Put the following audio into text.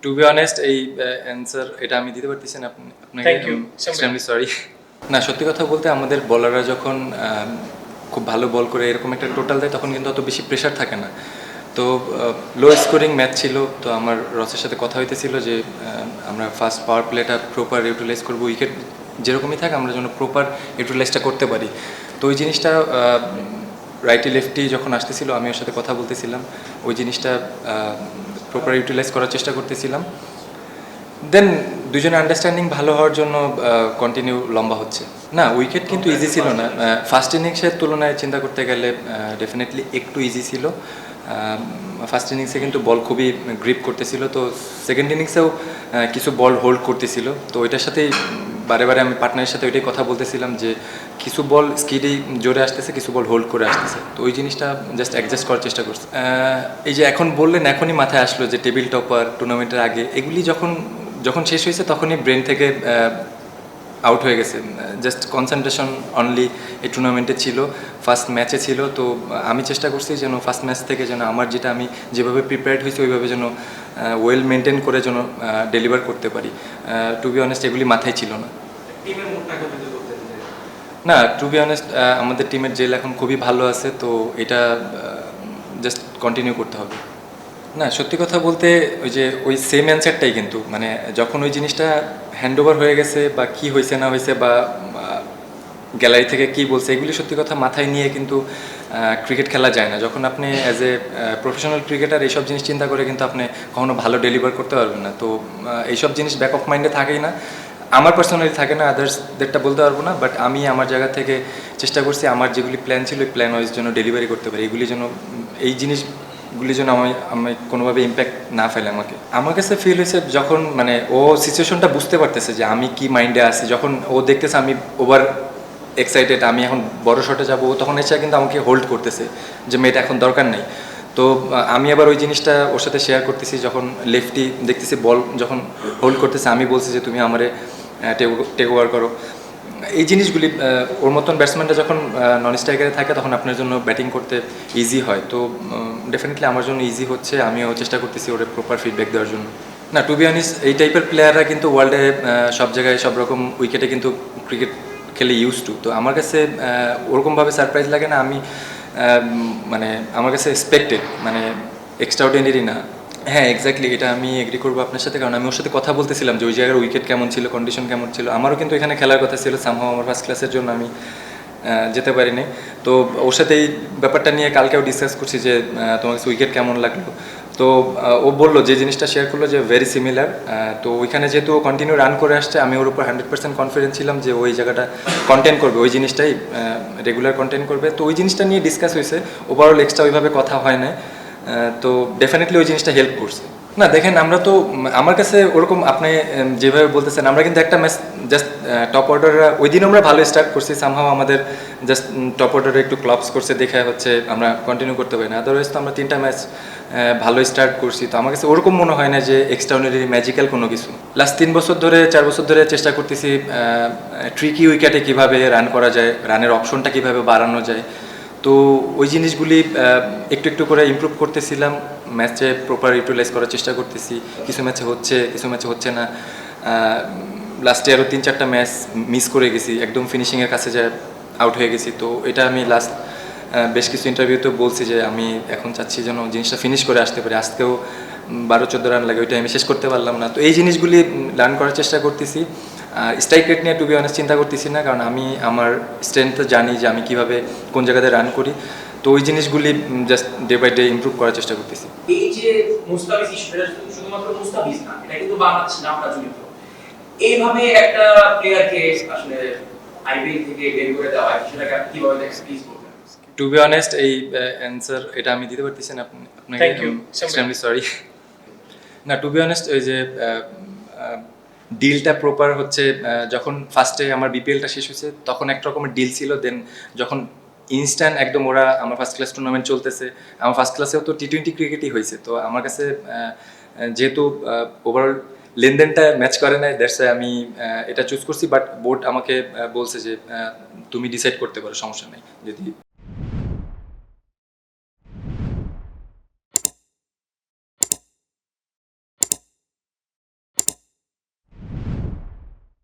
Two be honest এই answer এটা আমি দিতে পারতেছি না আপনাকে থ্যাংক ইউ। Extremely sorry. না সত্যি কথা বলতে আমাদের বলাররা যখন খুব ভালো বল করে এরকম একটা টোটাল দেয় তখন কিন্তু অত বেশি প্রেশার থাকে না। তো লো স্কোরিং ম্যাচ ছিল, তো আমার রসের সাথে কথা হইতেছিল যে আমরা ফার্স্ট পাওয়ার প্লেটা প্রপার ইউটিলাইজ করবো, উইকেট যেরকমই থাকে আমরা যেন প্রপার ইউটিলাইজটা করতে পারি। তো ওই জিনিসটা রাইটি লেফটি যখন আসতেছিল আমি ওর সাথে কথা বলতেছিলাম, ওই জিনিসটা প্রপার ইউটিলাইজ করার চেষ্টা করতেছিলাম। দেন দুজনের আন্ডারস্ট্যান্ডিং ভালো হওয়ার জন্য কন্টিনিউ লম্বা হচ্ছে। না উইকেট কিন্তু ইজি ছিল না, ফার্স্ট ইনিংসের তুলনায় চিন্তা করতে গেলে ডেফিনেটলি একটু ইজি ছিল। ফার্স্ট ইনিংসে কিন্তু বল খুবই গ্রিপ করতেছিল, তো সেকেন্ড ইনিংসেও কিছু বল হোল্ড করতেছিল। তো ওইটার সাথেই বারে বারে আমি পার্টনারের সাথে ওইটাই কথা বলতেছিলাম যে কিছু বল স্কিডেই জোরে আসতেছে, কিছু বল হোল্ড করে আসতেছে, তো ওই জিনিসটা জাস্ট অ্যাডজাস্ট করার চেষ্টা করছি। এই যে এখন বললেন এখনই মাথায় আসলো যে টেবিল টপার টুর্নামেন্টের আগে এগুলি যখন যখন শেষ হয়েছে তখনই ব্রেন থেকে আউট হয়ে গেছে, জাস্ট কনসেন্ট্রেশন অনলি এই টুর্নামেন্টে ছিল, ফার্স্ট ম্যাচে ছিল। তো আমি চেষ্টা করছি যেন ফার্স্ট ম্যাচ থেকে যেন আমার যেটা আমি যেভাবে প্রিপেয়ার্ড হয়েছি ওইভাবে যেন ওয়েল মেনটেন করে যেন ডেলিভার করতে পারি। টু বি অনেস্ট এগুলি মাথায় ছিল না। না টু বি অনেস্ট আমাদের টিমের জেল এখন খুবই ভালো আছে, তো এটা জাস্ট কন্টিনিউ করতে হবে। না সত্যি কথা বলতে ওই যে ওই সেম অ্যান্সারটাই, কিন্তু মানে যখন ওই জিনিসটা হ্যান্ড ওভার হয়ে গেছে বা কি হয়েছে না হয়েছে বা গ্যালারি থেকে কি বলছে এগুলি সত্যি কথা মাথায় নিয়ে কিন্তু ক্রিকেট খেলা যায় না। যখন আপনি অ্যাজ এ প্রফেশনাল ক্রিকেটার এইসব জিনিস চিন্তা করে কিন্তু আপনি কখনো ভালো ডেলিভার করতে পারবেন না। তো এইসব জিনিস ব্যাক অফ মাইন্ডে থাকেই না, আমার পার্সোনালি থাকে না, আদার্সদেরটা বলতে পারবো না, বাট আমি আমার জায়গা থেকে চেষ্টা করছি আমার যেগুলি প্ল্যান ছিল ওই প্ল্যান ওয়াইজ জন্য ডেলিভারি করতে পারি, এগুলি যেন এই জিনিসগুলি যেন আমি কোনোভাবে ইম্প্যাক্ট না ফেলে আমাকে। আমার কাছে ফিল হয়েছে যখন মানে ও সিচুয়েশনটা বুঝতে পারতেছে যে আমি কি মাইন্ডে আছি, যখন ও দেখতেছে আমি ওভার এক্সাইটেড, আমি এখন বড় শটে যাবো, তখন এসে কিন্তু আমাকে হোল্ড করতেছে যে মেয়েটা এখন দরকার নেই। তো আমি আবার ওই জিনিসটা ওর সাথে শেয়ার করতেছি, যখন লেফটি দেখতেছি বল যখন হোল্ড করতেছে আমি বলছি যে তুমি আমারে টেক ওভার করো। এই জিনিসগুলি ওর মতন ব্যাটসম্যানটা যখন নন স্ট্রাইকারে থাকে তখন আপনার জন্য ব্যাটিং করতে ইজি হয়, তো ডেফিনেটলি আমার জন্য ইজি হচ্ছে, আমিও চেষ্টা করতেছি ওর প্রপার ফিডব্যাক দেওয়ার জন্য। না টু বি অনেস্ট এই টাইপের প্লেয়াররা কিন্তু ওয়ার্ল্ডে সব জায়গায় সব রকম উইকেটে কিন্তু ক্রিকেট খেলে ইউজ টু, তো আমার কাছে ওরকমভাবে সারপ্রাইজ লাগে না। আমি মানে আমার কাছে এক্সপেক্টেড, মানে এক্সট্রাঅর্ডিনারি না। হ্যাঁ এক্স্যাক্টলি, এটা আমি এগ্রি করবো আপনার সাথে, কারণ আমি ওর সাথে কথা বলতেছিলাম যে ওই জায়গার উইকেট কেমন ছিল, কন্ডিশন কেমন ছিল। আমারও কিন্তু এখানে খেলার কথা ছিল, সামহাও আমার ফার্স্ট ক্লাসের জন্য আমি যেতে পারিনি। তো ওর সাথে এই ব্যাপারটা নিয়ে কালকেও ডিসকাস করছি যে তোমার কাছে উইকেট কেমন লাগলো। তো ও বললো যে জিনিসটা শেয়ার করলো যে ভেরি সিমিলার। তো ওইখানে যেহেতু ও কন্টিনিউ রান করে আসছে আমি ওর উপর 100% কনফিডেন্স ছিলাম যে ওই জায়গাটা কন্টেন্ট করবে, ওই জিনিসটাই রেগুলার কন্টেন্ট করবে। তো ওই জিনিসটা নিয়ে ডিসকাস হয়েছে, ওভারঅল এক্সট্রা ওইভাবে কথা হয় না। তো ডেফিনেটলি ওই জিনিসটা হেল্প করছে। না দেখেন আমরা তো আমার কাছে ওরকম আপনি যেভাবে বলতেছেন আমরা কিন্তু একটা ম্যাচ জাস্ট টপ অর্ডাররা ওই দিন আমরা ভালো স্টার্ট করছি, সামহাও আমাদের জাস্ট টপ অর্ডারে একটু ক্লাবস করছে দেখে হচ্ছে আমরা কন্টিনিউ করতে পারি না, আদারওয়াইজ তো আমরা 3টা ম্যাচ ভালো স্টার্ট করছি। তো আমার কাছে ওরকম মনে হয় না যে এক্সট্রাঅর্ডিনারি ম্যাজিক্যাল কোনো কিছু। লাস্ট 3 বছর ধরে 4 বছর ধরে চেষ্টা করতেছি ট্রিকি উইকেটে কীভাবে রান করা যায়, রানের অপশনটা কীভাবে বাড়ানো যায়। তো ওই জিনিসগুলি একটু একটু করে ইমপ্রুভ করতেছিলাম, ম্যাচে প্রপার ইউটিলাইজ করার চেষ্টা করতেছি। কিছু ম্যাচে হচ্ছে, কিছু ম্যাচে হচ্ছে না। লাস্টে আরও 3-4টা ম্যাচ মিস করে গেছি, একদম ফিনিশিংয়ের কাছে যায় আউট হয়ে গেছি। তো এটা আমি লাস্ট বেশ কিছু ইন্টারভিউতেও বলছি যে আমি এখন চাচ্ছি যেন জিনিসটা ফিনিশ করে আসতে পারি। আজকেও 12-14 রান লাগে, ওইটা আমি শেষ করতে পারলাম না। তো এই জিনিসগুলি লার্ন করার চেষ্টা করতেছি। স্ট্রাইক রেট নিয়ে টু বি অনেস্ট চিন্তা করতেছি না, কারণ আমি আমার স্ট্রেংথ জানি যে আমি কীভাবে কোন জায়গাতে রান করি। তো ওই জিনিসগুলি just day by day improve করার চেষ্টা করতেছি। এই যে মুস্তাফিজ ইস্যুটা শুধুমাত্র মুস্তাফিজ না, এটা কিন্তু বাংলাদেশ নামটা জড়িত। এইভাবে একটা প্লেয়ারকে আসলে আইপিএল থেকে বের করে দেওয়া হয়, সেটাকে আপনি কিভাবে দেখেন প্লিজ বলবেন। টু বি অনেস্ট এই অ্যান্সার এটা আমি দিতে পারতেছি না আপনাকে, এক্সট্রিমলি সরি। না টু বি অনেস্ট ওই যে ডিলটা প্রপার হচ্ছে, যখন ফার্স্টে আমার বিপিএলটা শেষ হয়েছে তখন একটা রকমের ডিল ছিল। দেন যখন ইনস্ট্যান্ট একদম ওরা আমার ফার্স্ট ক্লাস টুর্নামেন্ট চলতেছে, আমার ফার্স্ট ক্লাসেও তো টি20 ক্রিকেটই হয়েছে। তো আমার কাছে যেহেতু ওভারঅল লেনদেনটা ম্যাচ করে নাই, দ্যাটস আমি এটা চুজ করছি। বাট বোর্ড আমাকে বলছে যে তুমি ডিসাইড করতে পারো, সমস্যা নেই যদি